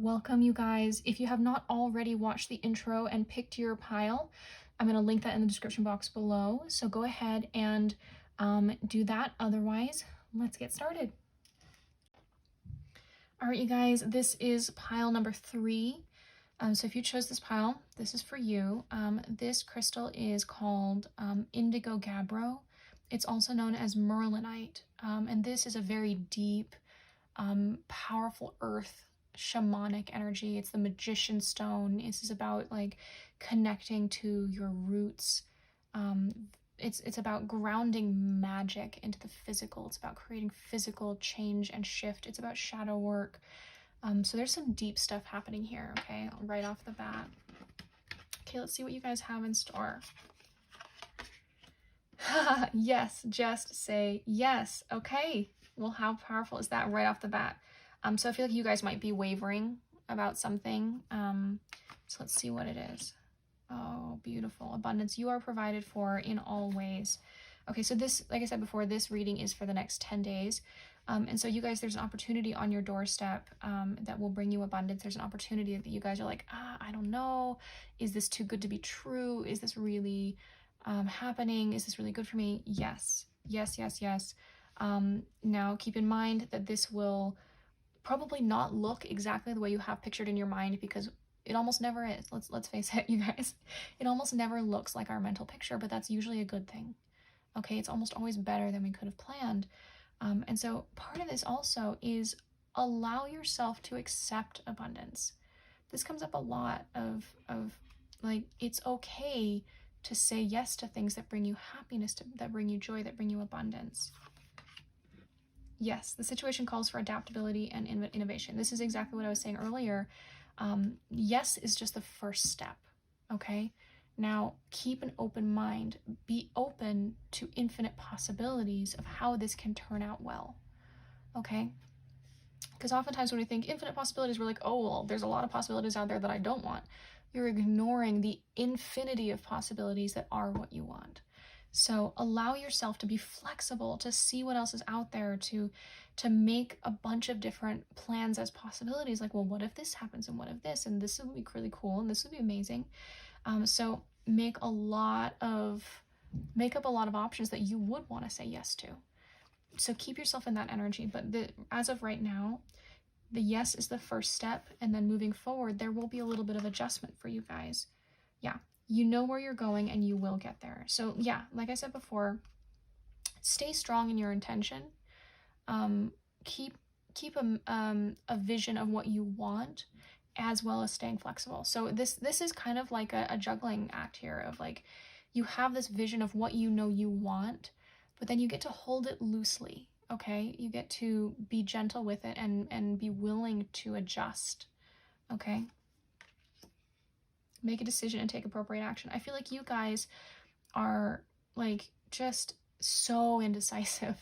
Welcome, you guys. If you have not already watched the intro and picked your pile, I'm going to link that in the description box below. So go ahead and do that. Otherwise, let's get started. All right, you guys, this is pile number 3. So if you chose this pile, this is for you. This crystal is called Indigo Gabbro. It's also known as Merlinite. And this is a very deep, powerful earth shamanic energy. It's the magician stone. This is about like connecting to your roots. It's about grounding magic into the physical. It's about creating physical change and shift. It's about shadow work. So there's some deep stuff happening here, okay, right off the bat. Okay, let's see what you guys have in store. Yes, just say yes. Okay, well, how powerful is that right off the bat? So I feel like you guys might be wavering about something. So let's see what it is. Oh, beautiful. Abundance. You are provided for in all ways. Okay, so this, like I said before, this reading is for the next 10 days. And so you guys, there's an opportunity on your doorstep that will bring you abundance. There's an opportunity that you guys are like, I don't know. Is this too good to be true? Is this really happening? Is this really good for me? Yes, yes, yes, yes. Now keep in mind that this will probably not look exactly the way you have pictured in your mind, because it almost never is. Let's face it, you guys. It almost never looks like our mental picture, but that's usually a good thing. Okay, it's almost always better than we could have planned. And so part of this also is allow yourself to accept abundance. This comes up a lot of like, it's okay to say yes to things that bring you happiness, that bring you joy, that bring you abundance. Yes, the situation calls for adaptability and innovation. This is exactly what I was saying earlier. Yes is just the first step, okay? Now, keep an open mind. Be open to infinite possibilities of how this can turn out well, okay? Because oftentimes when we think infinite possibilities, we're like, oh, well, there's a lot of possibilities out there that I don't want. You're ignoring the infinity of possibilities that are what you want. So allow yourself to be flexible, to see what else is out there, to make a bunch of different plans as possibilities. Like, well, what if this happens, and what if this, and this would be really cool, and this would be amazing. So make up a lot of options that you would want to say yes to. So keep yourself in that energy. But as of right now, the yes is the first step, and then moving forward, there will be a little bit of adjustment for you guys. Yeah. You know where you're going and you will get there. So yeah, like I said before, stay strong in your intention. Keep a vision of what you want, as well as staying flexible. So this is kind of like a juggling act here of like, you have this vision of what you know you want, but then you get to hold it loosely, okay? You get to be gentle with it and be willing to adjust, okay? Make a decision and take appropriate action. I feel like you guys are like just so indecisive.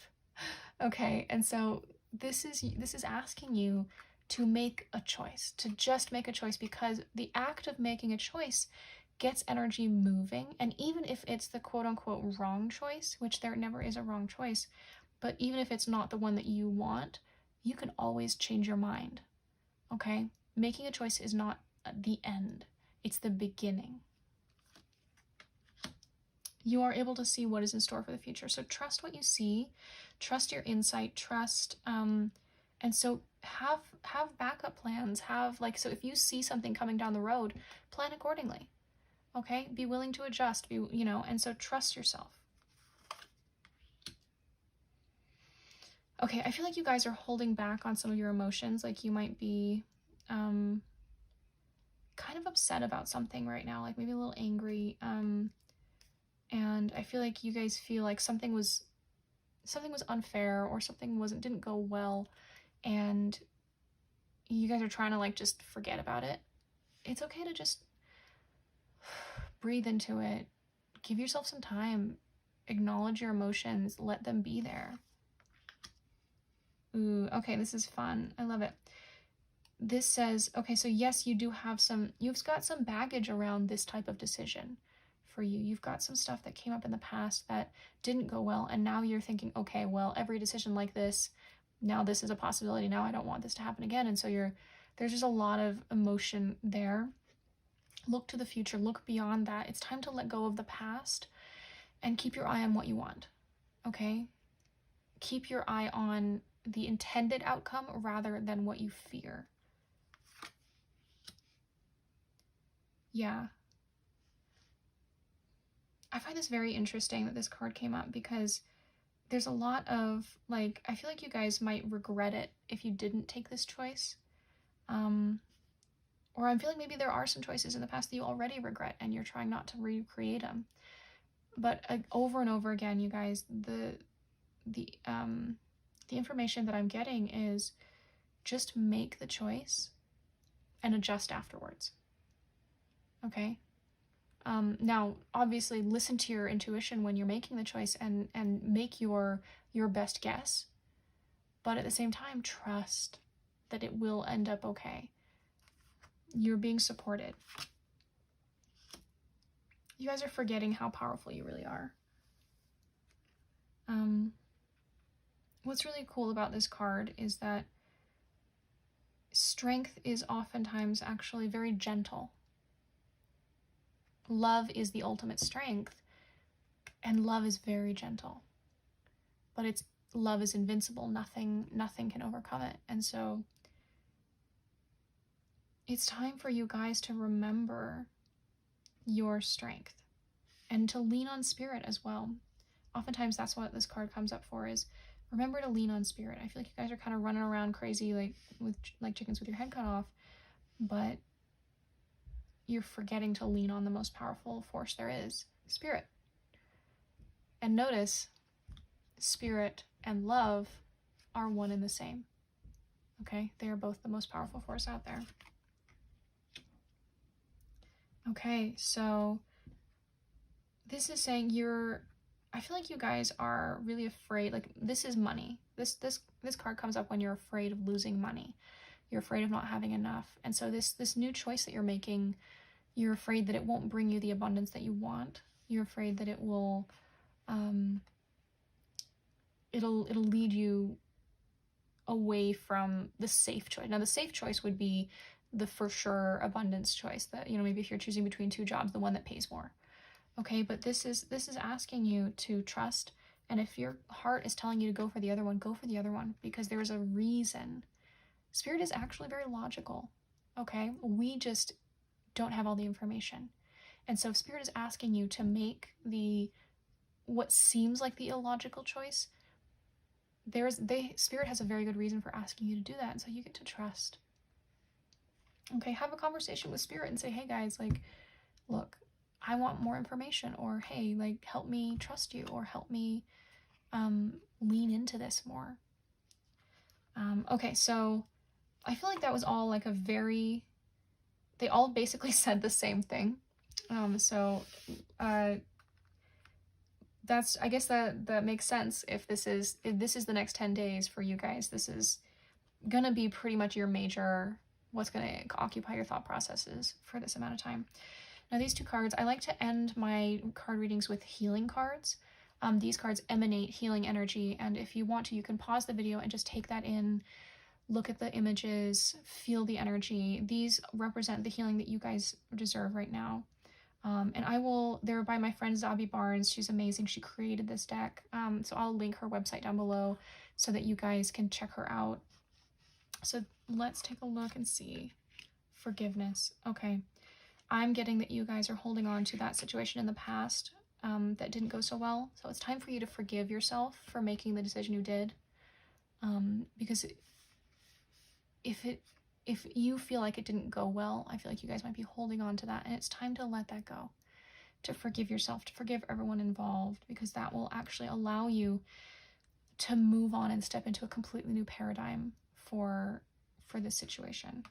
Okay, and so this is asking you to make a choice, to just make a choice, because the act of making a choice gets energy moving. And even if it's the quote-unquote wrong choice, which there never is a wrong choice, but even if it's not the one that you want, you can always change your mind. Okay, making a choice is not the end. It's the beginning. You are able to see what is in store for the future. So trust what you see, trust your insight, trust, and so have backup plans. So if you see something coming down the road, plan accordingly. Okay, be willing to adjust. And so trust yourself. Okay, I feel like you guys are holding back on some of your emotions. Like you might be, kind of upset about something right now, like maybe a little angry, and I feel like you guys feel like something was unfair, or something didn't go well, and you guys are trying to like just forget about it. It's okay to just breathe into it, give yourself some time, acknowledge your emotions, let them be there. Ooh, okay, this is fun. I love it. This says, okay, so yes, you've got some baggage around this type of decision for you. You've got some stuff that came up in the past that didn't go well, and now you're thinking, okay, well, every decision like this, now this is a possibility. Now I don't want this to happen again. And so There's just a lot of emotion there. Look to the future, look beyond that. It's time to let go of the past and keep your eye on what you want, okay? Keep your eye on the intended outcome rather than what you fear. Yeah. I find this very interesting that this card came up because there's a lot of, like, I feel like you guys might regret it if you didn't take this choice. Or I'm feeling maybe there are some choices in the past that you already regret and you're trying not to recreate them. But over and over again, you guys, the information that I'm getting is just make the choice and adjust afterwards. Okay? Now, obviously, listen to your intuition when you're making the choice and make your best guess. But at the same time, trust that it will end up okay. You're being supported. You guys are forgetting how powerful you really are. What's really cool about this card is that strength is oftentimes actually very gentle. Love is the ultimate strength, and love is very gentle. But love is invincible. Nothing can overcome it. And so it's time for you guys to remember your strength and to lean on spirit as well. Oftentimes that's what this card comes up for, is remember to lean on spirit. I feel like you guys are kind of running around crazy like chickens with your head cut off, but you're forgetting to lean on the most powerful force there is, spirit. And notice, spirit and love are one and the same. Okay? They are both the most powerful force out there. Okay, so this is saying I feel like you guys are really afraid, like this is money. This card comes up when you're afraid of losing money. You're afraid of not having enough. And so this new choice that you're making, you're afraid that it won't bring you the abundance that you want. You're afraid that it will, it'll lead you away from the safe choice. Now the safe choice would be the for sure abundance choice that, maybe if you're choosing between two jobs, the one that pays more. Okay, but this is asking you to trust, and if your heart is telling you to go for the other one, go for the other one, because there's a reason. Spirit is actually very logical, okay? We just don't have all the information. And so if Spirit is asking you to make what seems like the illogical choice, Spirit has a very good reason for asking you to do that, and so you get to trust. Okay, have a conversation with Spirit and say, hey guys, like, look, I want more information, or hey, like, help me trust you, or help me lean into this more. Okay, so I feel like that was all like they all basically said the same thing. I guess that makes sense. If this is the next 10 days for you guys, this is gonna be pretty much your major, what's gonna occupy your thought processes for this amount of time. Now these two cards, I like to end my card readings with healing cards. These cards emanate healing energy, and if you want to, you can pause the video and just take that in, look at the images, feel the energy. These represent the healing that you guys deserve right now. And they're by my friend Zabe Barnes. She's amazing. She created this deck. So I'll link her website down below so that you guys can check her out. So let's take a look and see. Forgiveness. Okay. I'm getting that you guys are holding on to that situation in the past that didn't go so well. So it's time for you to forgive yourself for making the decision you did. Because if you feel like it didn't go well, I feel like you guys might be holding on to that, and it's time to let that go. To forgive yourself, to forgive everyone involved, because that will actually allow you to move on and step into a completely new paradigm for this situation.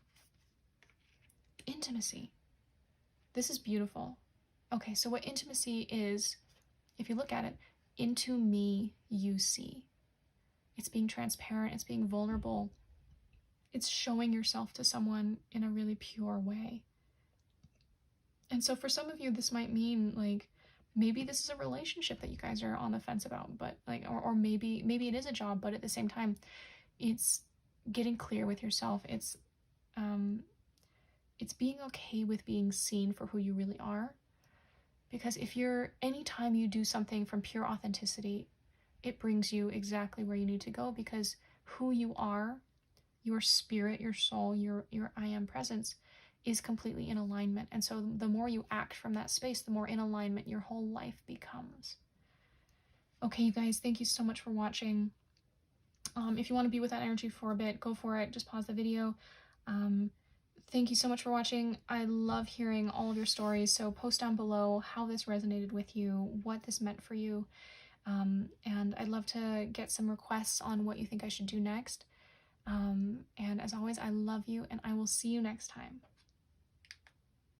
Intimacy. This is beautiful. Okay, so what intimacy is, if you look at it, into me you see. It's being transparent, it's being vulnerable. It's showing yourself to someone in a really pure way. And so for some of you, this might mean, like, maybe this is a relationship that you guys are on the fence about, but like, or maybe it is a job, but at the same time, it's getting clear with yourself. It's it's being okay with being seen for who you really are. Because anytime you do something from pure authenticity, it brings you exactly where you need to go, because who you are, your spirit, your soul, your I am presence is completely in alignment. And so the more you act from that space, the more in alignment your whole life becomes. Okay, you guys, thank you so much for watching. If you want to be with that energy for a bit, go for it. Just pause the video. Thank you so much for watching. I love hearing all of your stories, so post down below how this resonated with you, what this meant for you, and I'd love to get some requests on what you think I should do next. And as always, I love you, and I will see you next time.